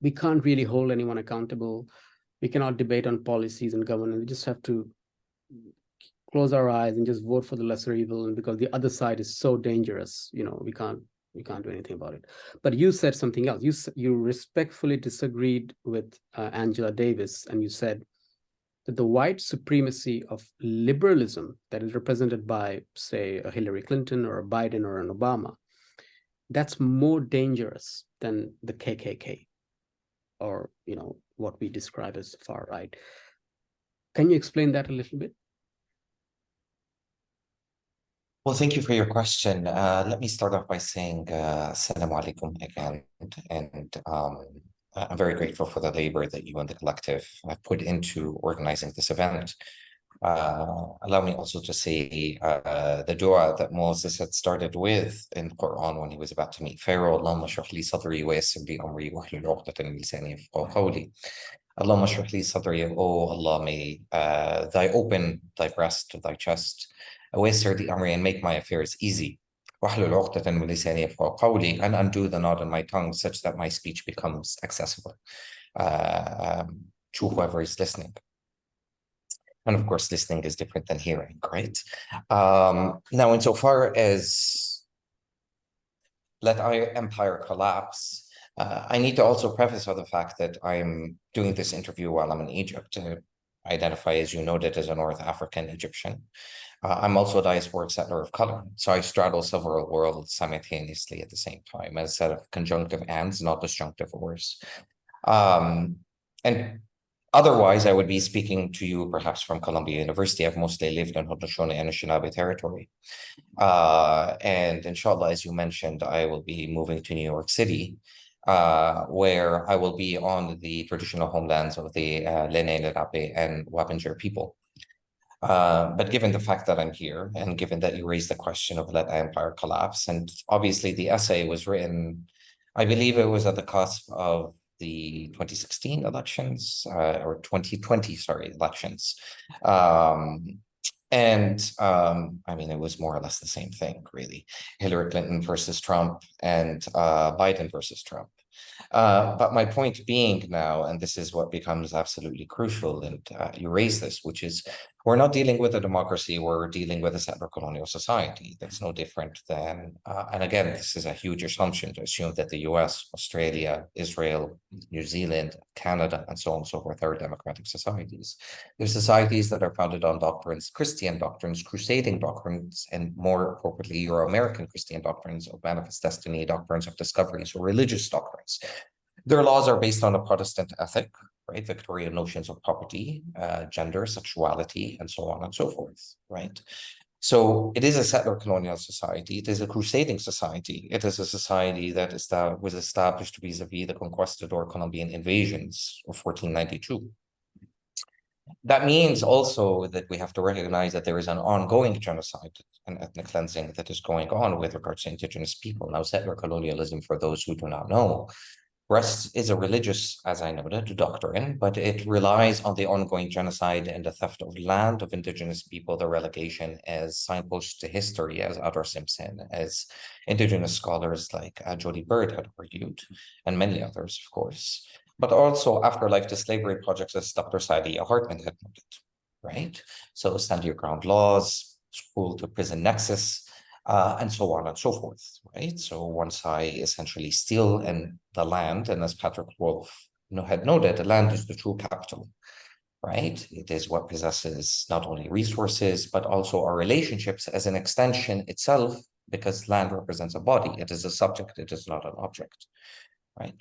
we can't really hold anyone accountable. We cannot debate on policies and governance. We just have to close our eyes and just vote for the lesser evil. And because the other side is so dangerous, we can't do anything about it. But you said something else. You respectfully disagreed with Angela Davis, and you said that the white supremacy of liberalism that is represented by, say, a Hillary Clinton or a Biden or an Obama, that's more dangerous than the KKK, or what we describe as far right. Can you explain that a little bit? Well, thank you for your question. Let me start off by saying Assalamu alaikum again. And I'm very grateful for the labor that you and the collective have put into organizing this event. Allow me also to say the dua that Moses had started with in the Quran when he was about to meet Pharaoh. Allahumma shrah li sadri wa yassir li amri wahlul 'uqdatan min lisani yafqahu qawli. Allahumma shrah li sadri, oh Allah, may thy open thy breast, thy chest, ويسر the amri, and make my affairs easy. واحلل عقدة من لساني يفقهوا قولي, and undo the knot in my tongue such that my speech becomes accessible to whoever is listening. And of course, listening is different than hearing, right? Now, insofar as let our empire collapse, I need to also preface with the fact that I'm doing this interview while I'm in Egypt. I identify, as you noted, as a North African Egyptian. I'm also a diasporic settler of color, so I straddle several worlds simultaneously at the same time, as a set of conjunctive ands, not disjunctive ors. And otherwise, I would be speaking to you perhaps from Columbia University. I've mostly lived in Haudenosaunee and Anishinaabe territory. And inshallah, as you mentioned, I will be moving to New York City, where I will be on the traditional homelands of the Lenni Lenape and Wappinger people. But given the fact that I'm here, and given that you raised the question of let the empire collapse, and obviously the essay was written, I believe it was at the cusp of the 2016 elections, or 2020, sorry, elections. I mean, it was more or less the same thing, really. Hillary Clinton versus Trump and Biden versus Trump. But my point being now, and this is what becomes absolutely crucial, and you raise this, which is we're not dealing with a democracy, we're dealing with a settler colonial society. That's no different than, and again, this is a huge assumption to assume that the US, Australia, Israel, New Zealand, Canada, and so on and so forth are democratic societies. They're societies that are founded on doctrines, Christian doctrines, crusading doctrines, and more appropriately, Euro-American Christian doctrines of manifest destiny, doctrines of discoveries, or religious doctrines. Their laws are based on a Protestant ethic, right? Victorian notions of property, gender, sexuality, and so on and so forth, right? So it is a settler colonial society. It is a crusading society. It is a society that was established vis-a-vis the conquistador Colombian invasions of 1492. That means also that we have to recognize that there is an ongoing genocide and ethnic cleansing that is going on with regards to indigenous people. Now, settler colonialism, for those who do not know, is a religious, as I noted, doctrine, but it relies on the ongoing genocide and the theft of land of indigenous people, the relegation as signposts to history, as Adar Simpson, as indigenous scholars like Jody Bird had argued, and many others, of course, but also afterlife to slavery projects as Dr. Saidiya Hartman had noted, right? So stand your ground laws, school to prison nexus, and so on and so forth, right? So once I essentially steal the land, and as Patrick Wolf had noted, the land is the true capital, right? It is what possesses not only resources, but also our relationships as an extension itself, because land represents a body. It is a subject, it is not an object, right?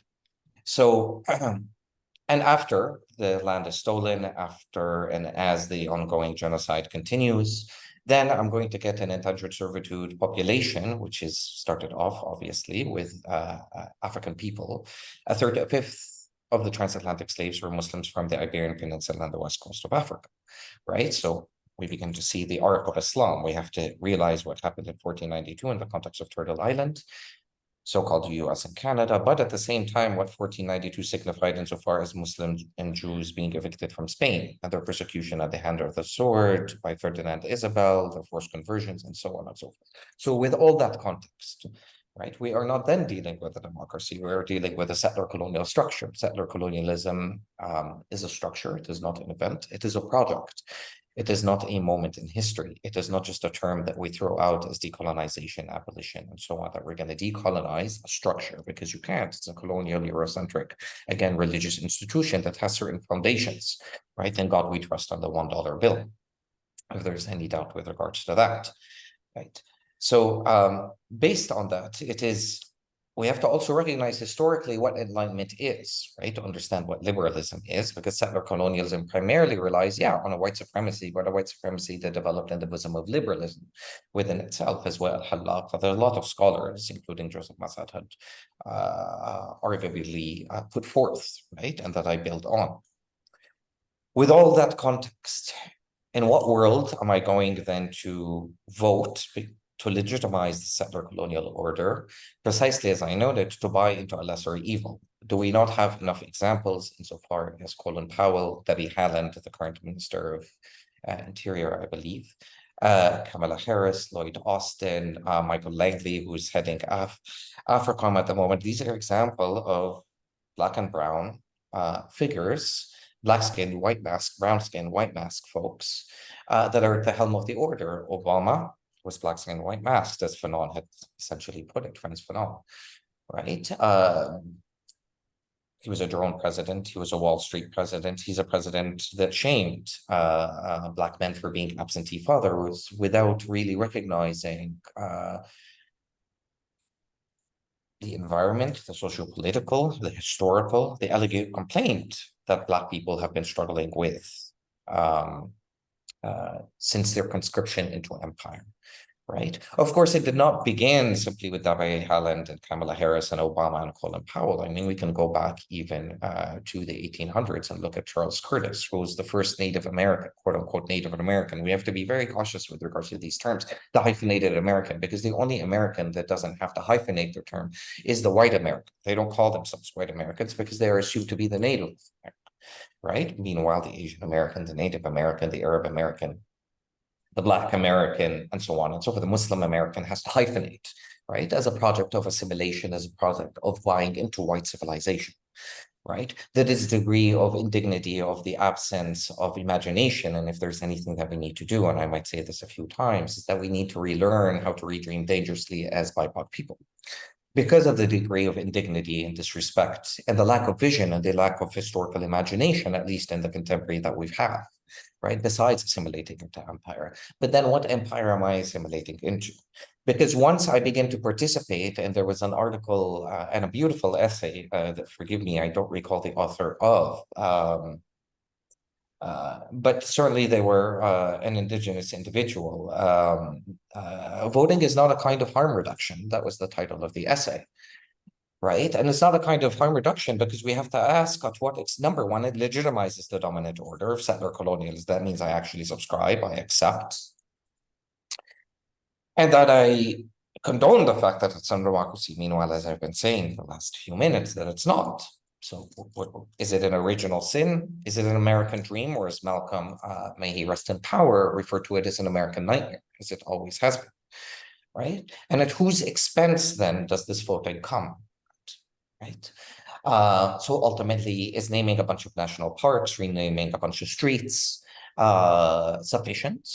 So, and after the land is stolen, after and as the ongoing genocide continues, then I'm going to get an indentured servitude population, which is started off, obviously, with African people. A fifth of the transatlantic slaves were Muslims from the Iberian Peninsula and the west coast of Africa, right? So we begin to see the arc of Islam. We have to realize what happened in 1492 in the context of Turtle Island, so-called US and Canada, but at the same time, what 1492 signified insofar as Muslims and Jews being evicted from Spain and their persecution at the hand of the sword by Ferdinand Isabel, their forced conversions, and so on and so forth. So with all that context, right? We are not then dealing with a democracy. We are dealing with a settler colonial structure. Settler colonialism is a structure. It is not an event. It is a product. It is not a moment in history. It is not just a term that we throw out as decolonization, abolition, and so on, that we're going to decolonize a structure, because you can't. It's a colonial, Eurocentric, again, religious institution that has certain foundations, right? Thank God we trust on the $1 bill, if there's any doubt with regards to that, right? So based on that, we have to also recognize historically what enlightenment is, right? To understand what liberalism is, because settler colonialism primarily relies, on a white supremacy, but a white supremacy that developed in the bosom of liberalism within itself as well. There are a lot of scholars, including Joseph Massad, had arguably put forth, right? And that I build on. With all that context, in what world am I going then to vote to legitimize the settler colonial order, precisely as I noted, to buy into a lesser evil? Do we not have enough examples insofar as Colin Powell, Debbie Haaland, the current Minister of Interior, I believe, Kamala Harris, Lloyd Austin, Michael Langley, who's heading AFRICOM at the moment? These are examples of Black and brown figures, black skin, white mask, brown skin, white mask folks that are at the helm of the order. Obama was black skin, white mask, as Fanon had essentially put it, Frantz Fanon, right? He was a drone president. He was a Wall Street president. He's a president that shamed Black men for being absentee fathers without really recognizing the environment, the socio-political, the historical, the alleged complaint that Black people have been struggling with since their conscription into empire, right? Of course, it did not begin simply with Debbie Haaland and Kamala Harris and Obama and Colin Powell. I mean, we can go back even to the 1800s and look at Charles Curtis, who was the first Native American, quote unquote, Native American. We have to be very cautious with regards to these terms, the hyphenated American, because the only American that doesn't have to hyphenate their term is the white American. They don't call themselves white Americans because they are assumed to be the Native American, right? Meanwhile, the Asian American, the Native American, the Arab American, the Black American, and so on and so forth, the Muslim American has to hyphenate, right? As a project of assimilation, as a product of buying into white civilization, right? That is the degree of indignity, of the absence of imagination. And if there's anything that we need to do, and I might say this a few times, is that we need to relearn how to redream dangerously as BIPOC people, because of the degree of indignity and disrespect and the lack of vision and the lack of historical imagination, at least in the contemporary that we've had, right? Besides assimilating into empire. But then what empire am I assimilating into? Because once I begin to participate, and there was an article and a beautiful essay that, forgive me, I don't recall the author of, but certainly they were an indigenous individual. Voting is not a kind of harm reduction. That was the title of the essay, right? And it's not a kind of harm reduction because we have to ask at what it's, number one, it legitimizes the dominant order of settler colonialism. That means I actually subscribe, I accept, and that I condone the fact that it's a democracy. Meanwhile, as I've been saying for the last few minutes, that it's not. So is it an original sin? Is it an American dream? Or as Malcolm, may he rest in power, referred to it as an American nightmare, as it always has been, right? And at whose expense then does this voting come, right? So ultimately, is naming a bunch of national parks, renaming a bunch of streets sufficient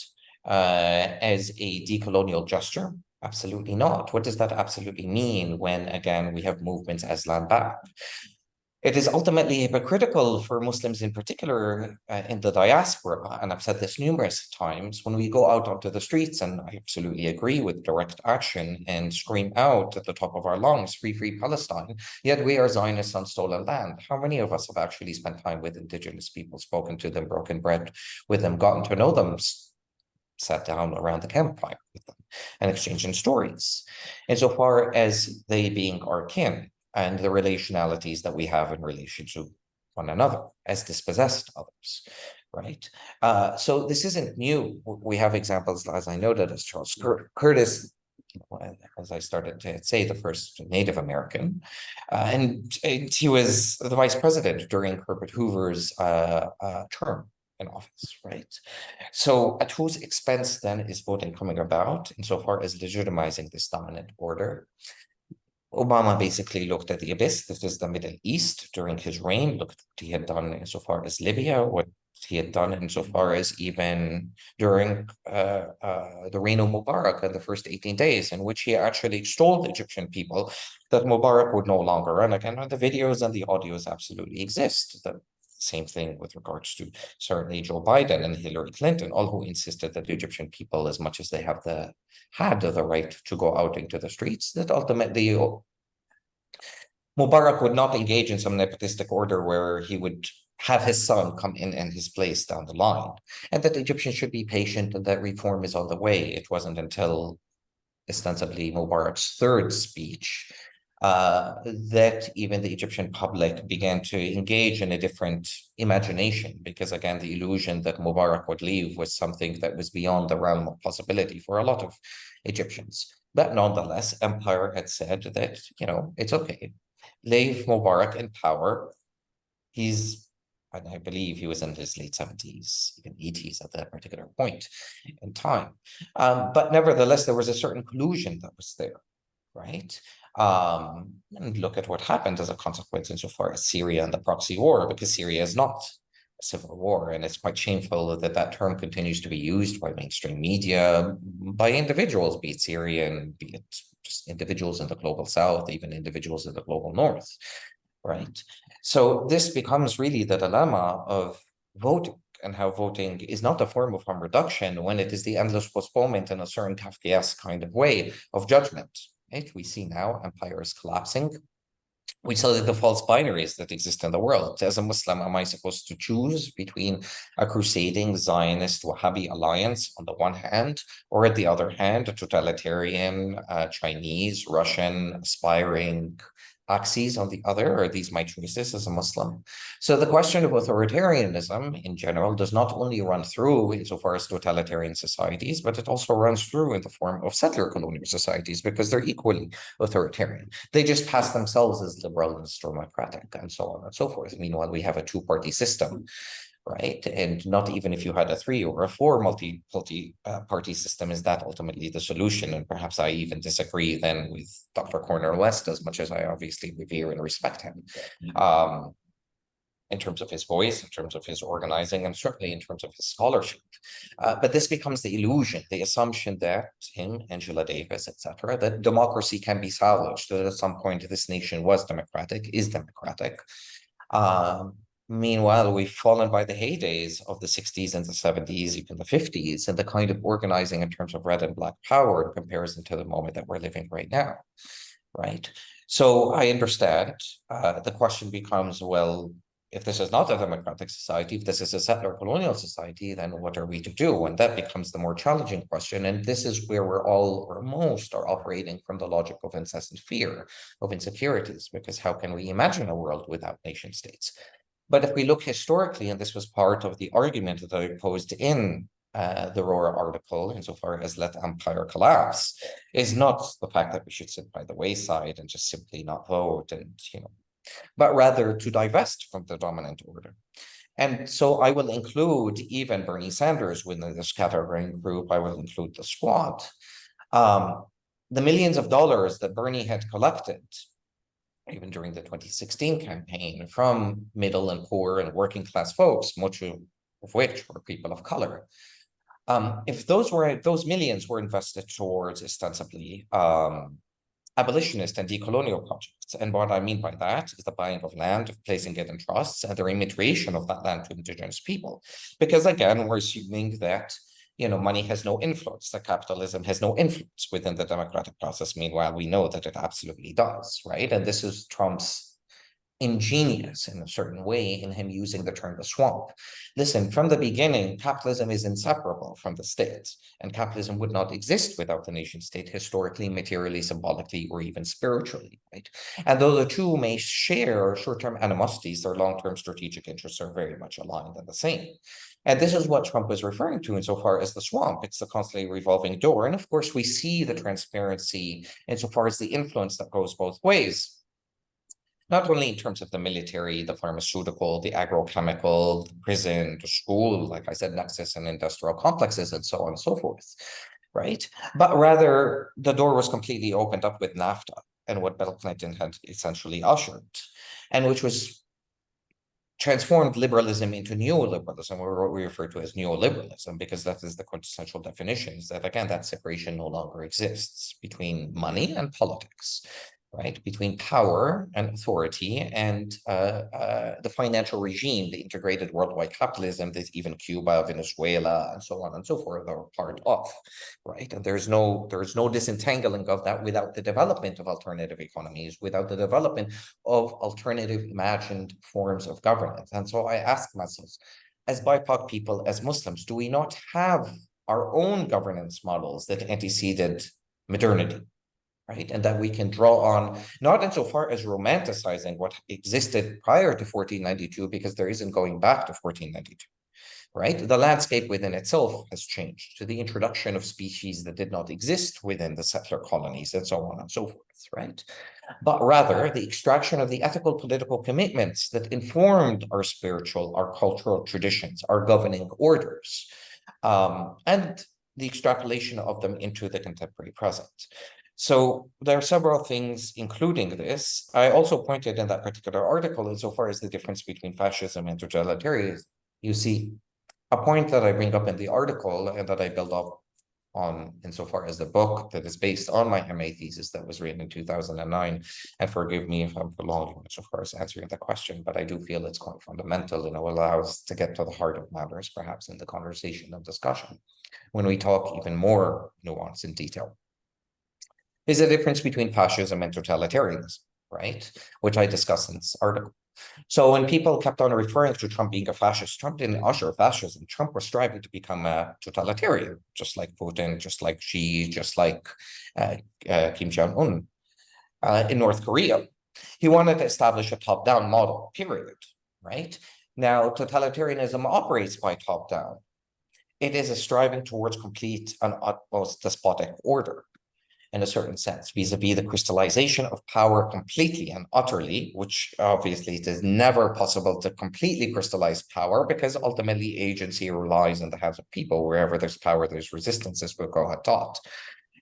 as a decolonial gesture? Absolutely not. What does that absolutely mean when, again, we have movements as land back? It is ultimately hypocritical for Muslims in particular in the diaspora, and I've said this numerous times, when we go out onto the streets, and I absolutely agree with direct action and scream out at the top of our lungs, free, free Palestine, yet we are Zionists on stolen land. How many of us have actually spent time with indigenous people, spoken to them, broken bread with them, gotten to know them, sat down around the campfire with them, and exchanging stories, insofar as they being our kin, and the relationalities that we have in relation to one another as dispossessed others, right? So this isn't new. We have examples, as I noted, as Charles Curtis, as I started to say, the first Native American, and he was the vice president during Herbert Hoover's term in office, right? So at whose expense then is voting coming about insofar as legitimizing this dominant order? Obama basically looked at the abyss. This is the Middle East during his reign, looked what he had done insofar as Libya, what he had done insofar as even during the reign of Mubarak in the first 18 days, in which he actually extolled the Egyptian people, that Mubarak would no longer run again. And the videos and the audios absolutely exist. The same thing with regards to certainly Joe Biden and Hillary Clinton, all who insisted that the Egyptian people, as much as they had the right to go out into the streets, that ultimately Mubarak would not engage in some nepotistic order where he would have his son come in his place down the line, and that Egyptians should be patient and that reform is on the way. It wasn't until ostensibly Mubarak's third speech that even the Egyptian public began to engage in a different imagination, because again, the illusion that Mubarak would leave was something that was beyond the realm of possibility for a lot of Egyptians. But nonetheless, Empire had said that, it's okay. Leave Mubarak in power. And I believe he was in his late 70s, even 80s at that particular point in time. But nevertheless, there was a certain collusion that was there, right? And look at what happened as a consequence insofar as Syria and the proxy war, because Syria is not a civil war. And it's quite shameful that that term continues to be used by mainstream media, by individuals, be it Syrian, be it just individuals in the global south, even individuals in the global north, right? So this becomes really the dilemma of voting, and how voting is not a form of harm reduction when it is the endless postponement in a certain Kafkaesque kind of way of judgment. Right? We see now empire is collapsing. We saw the false binaries that exist in the world. As a Muslim, am I supposed to choose between a crusading Zionist Wahhabi alliance on the one hand, or at the other hand, a totalitarian Chinese, Russian, aspiring axes on the other? Are these my choices as a Muslim? So the question of authoritarianism in general does not only run through insofar as totalitarian societies, but it also runs through in the form of settler colonial societies, because they're equally authoritarian. They just pass themselves as liberal and democratic and so on and so forth. Meanwhile, we have a two-party system, right? And not even if you had a 3 or a 4 multi-party system, is that ultimately the solution? And perhaps I even disagree then with Dr. Cornel West, as much as I obviously revere and respect him, in terms of his voice, in terms of his organizing, and certainly in terms of his scholarship. But this becomes the illusion, the assumption that him, Angela Davis, etc., that democracy can be salvaged, that at some point this nation was democratic, is democratic. Meanwhile, we've fallen by the heydays of the 60s and the 70s, even the 50s, and the kind of organizing in terms of red and black power in comparison to the moment that we're living right now, right? So I understand. The question becomes, well, if this is not a democratic society, if this is a settler colonial society, then what are we to do? And that becomes the more challenging question. And this is where we're all, or most, are operating from the logic of incessant fear, of insecurities, because how can we imagine a world without nation states? But if we look historically, and this was part of the argument that I posed in the Roar article, insofar as let empire collapse, is not the fact that we should sit by the wayside and just simply not vote, and but rather to divest from the dominant order. And so I will include even Bernie Sanders within the scatterbrain group. I will include the squad. The millions of dollars that Bernie had collected even during the 2016 campaign from middle and poor and working class folks, much of which were people of color. If those millions were invested towards ostensibly abolitionist and decolonial projects, and what I mean by that is the buying of land, placing it in trusts, and the remuneration of that land to indigenous people. Because again, we're assuming that money has no influence, that capitalism has no influence within the democratic process. Meanwhile, we know that it absolutely does, right? And this is Trump's ingenious in a certain way in him using the term the swamp. Listen, from the beginning, capitalism is inseparable from the state, and capitalism would not exist without the nation state historically, materially, symbolically, or even spiritually, right? And though the two may share short-term animosities, their long-term strategic interests are very much aligned and the same. And this is what Trump was referring to insofar as the swamp. It's the constantly revolving door. And of course, we see the transparency insofar as the influence that goes both ways, not only in terms of the military, the pharmaceutical, the agrochemical, the prison, the school, like I said, nexus and industrial complexes, and so on and so forth, right? But rather, the door was completely opened up with NAFTA, and what Bill Clinton had essentially ushered, and which was transformed liberalism into neoliberalism, or what we refer to as neoliberalism, because that is the quintessential definition, is that, again, that separation no longer exists between money and politics, right? Between power and authority and the financial regime, the integrated worldwide capitalism that even Cuba, Venezuela, and so on and so forth are part of, right? And there's no disentangling of that without the development of alternative economies, without the development of alternative imagined forms of governance. And so I ask myself, as BIPOC people, as Muslims, do we not have our own governance models that anteceded modernity? Right, and that we can draw on, not insofar as romanticizing what existed prior to 1492, because there isn't going back to 1492, right? The landscape within itself has changed to the introduction of species that did not exist within the settler colonies, and so on and so forth, right? But rather the extraction of the ethical political commitments that informed our spiritual, our cultural traditions, our governing orders, and the extrapolation of them into the contemporary present. So there are several things, including this. I also pointed in that particular article, insofar as the difference between fascism and totalitarianism. You see, a point that I bring up in the article and that I build up on insofar as the book that is based on my MA thesis that was written in 2009, and forgive me if I'm prolonging insofar as answering the question, but I do feel it's quite fundamental and it will allow us to get to the heart of matters, perhaps in the conversation and discussion, when we talk even more nuance in detail. Is the difference between fascism and totalitarianism, right? Which I discuss in this article. So when people kept on referring to Trump being a fascist, Trump didn't usher fascism. Trump was striving to become a totalitarian, just like Putin, just like Xi, just like Kim Jong-un in North Korea. He wanted to establish a top-down model, period, right? Now, totalitarianism operates by top-down. It is a striving towards complete and utmost despotic order, in a certain sense, vis-a-vis the crystallization of power completely and utterly, which obviously it is never possible to completely crystallize power, because ultimately agency relies in the hands of people. Wherever there's power, there's resistance, as Foucault had taught,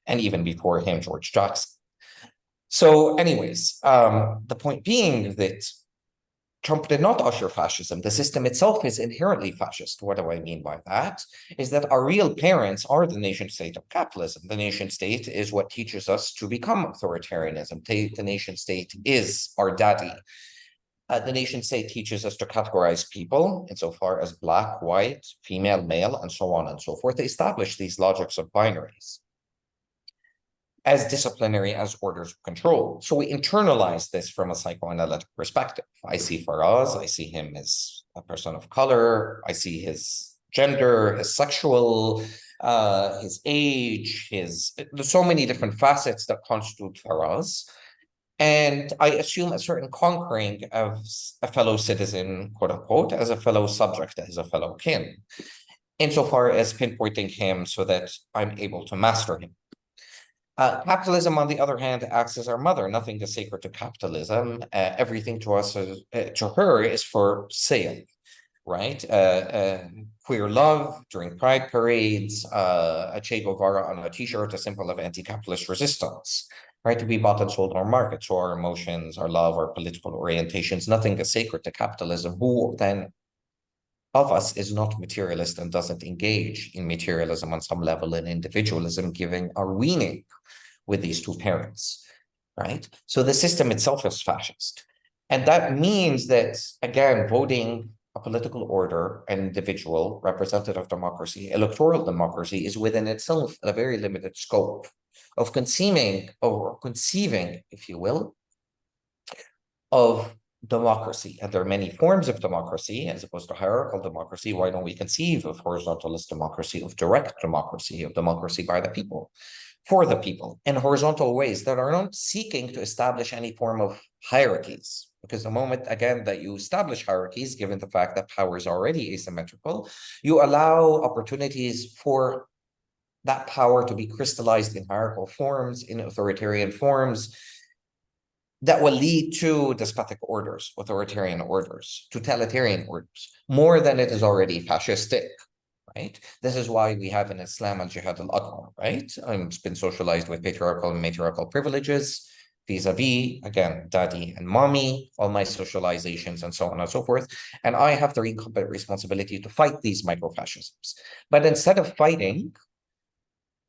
and even before him, George Jackson. So anyways, the point being that Trump did not usher fascism. The system itself is inherently fascist. What do I mean by that? Is that our real parents are the nation state of capitalism. The nation state is what teaches us to become authoritarianism. The nation state is our daddy. The nation state teaches us to categorize people insofar as black, white, female, male, and so on and so forth, to establish these logics of binaries as disciplinary as orders of control. So we internalize this from a psychoanalytic perspective. I see Faraz, I see him as a person of color, I see his gender, his sexual, his age, there's so many different facets that constitute Faraz. And I assume a certain conquering of a fellow citizen, quote unquote, as a fellow subject, as a fellow kin, insofar as pinpointing him so that I'm able to master him. Capitalism, on the other hand, acts as our mother. Nothing is sacred to capitalism. Everything to us, to her, is for sale, right? Queer love during pride parades, a Che Guevara on a t-shirt, a symbol of anti-capitalist resistance, right? To be bought and sold on our market. So our emotions, our love, our political orientations, nothing is sacred to capitalism. Who then of us is not materialist and doesn't engage in materialism on some level and individualism, giving our weaning with these two parents, right? So the system itself is fascist. And that means that, again, voting a political order, an individual, representative democracy, electoral democracy is within itself a very limited scope of conceiving, if you will, of democracy. And there are many forms of democracy as opposed to hierarchical democracy. Why don't we conceive of horizontalist democracy, of direct democracy, of democracy by the people, for the people, in horizontal ways that are not seeking to establish any form of hierarchies? Because the moment, again, that you establish hierarchies, given the fact that power is already asymmetrical, you allow opportunities for that power to be crystallized in hierarchical forms, in authoritarian forms, that will lead to despotic orders, authoritarian orders, totalitarian orders, more than it is already fascistic, right? This is why we have in Islam al-Jihad al-Akbar, right? I've been socialized with patriarchal and matriarchal privileges. vis-a-vis, again, daddy and mommy, all my socializations and so on and so forth. And I have the incumbent responsibility to fight these microfascisms. But instead of fighting,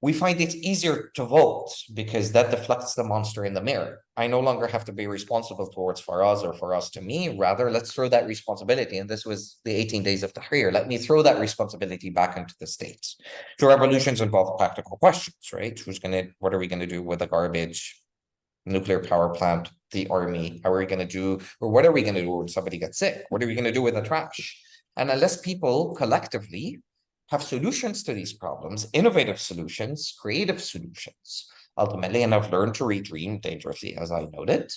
we find it easier to vote because that deflects the monster in the mirror. I no longer have to be responsible towards Faraz or Faraz to me. Rather, let's throw that responsibility. And this was the 18 days of Tahrir. Let me throw that responsibility back into the states. So revolutions involve practical questions, right? What are we going to do with the garbage, nuclear power plant, the army? How are we going to do, or what are we going to do when somebody gets sick? What are we going to do with the trash? And unless people collectively have solutions to these problems, innovative solutions, creative solutions, ultimately, and I've learned to redream dangerously, as I noted,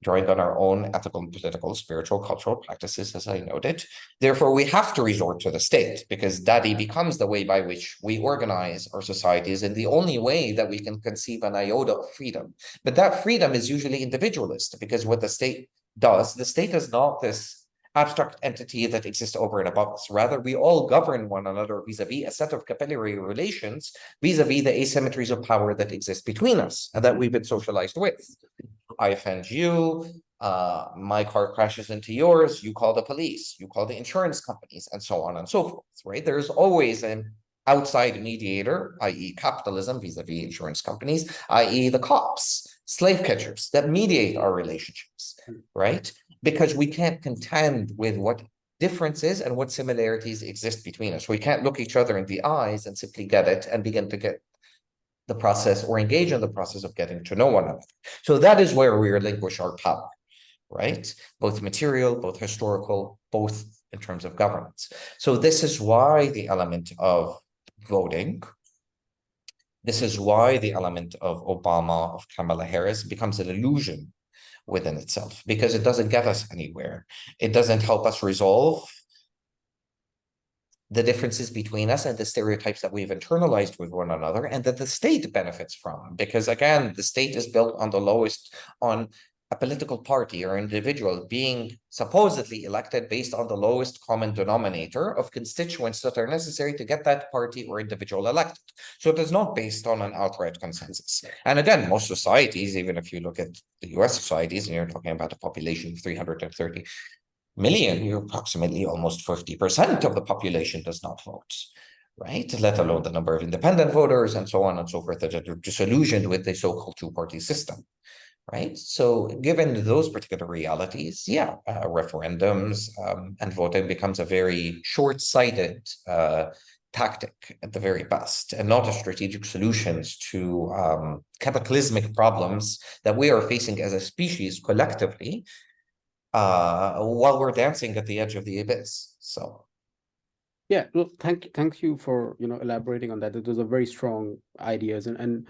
drawing on our own ethical, political, spiritual, cultural practices, as I noted. Therefore, we have to resort to the state because daddy becomes the way by which we organize our societies and the only way that we can conceive an iota of freedom. But that freedom is usually individualist because what the state does, the state is not this abstract entity that exists over and above us. Rather, we all govern one another vis-a-vis a set of capillary relations vis-a-vis the asymmetries of power that exist between us and that we've been socialized with. I offend you, my car crashes into yours, you call the police, you call the insurance companies, and so on and so forth, right? There's always an outside mediator, i.e. capitalism vis-a-vis insurance companies, i.e. the cops, slave catchers that mediate our relationships, right? Because we can't contend with what differences and what similarities exist between us. We can't look each other in the eyes and simply get it and begin to get the process or engage in the process of getting to know one another. So that is where we relinquish our power, right? Both material, both historical, both in terms of governance. So this is why the element of voting, this is why the element of Obama, of Kamala Harris becomes an illusion within itself, because it doesn't get us anywhere. It doesn't help us resolve the differences between us and the stereotypes that we've internalized with one another and that the state benefits from. Because again, the state is built on the lowest, on a political party or individual being supposedly elected based on the lowest common denominator of constituents that are necessary to get that party or individual elected. So it is not based on an outright consensus. And again, most societies, even if you look at the US societies, and you're talking about a population of 330 million, you're approximately almost 50% of the population does not vote, right? Let alone the number of independent voters and so on and so forth that are disillusioned with the so-called two-party system. Right. So given those particular realities, yeah, referendums and voting becomes a very short-sighted tactic at the very best, and not a strategic solutions to cataclysmic problems that we are facing as a species collectively while we're dancing at the edge of the abyss. So. Yeah, well, thank you for elaborating on that. Those are very strong ideas, and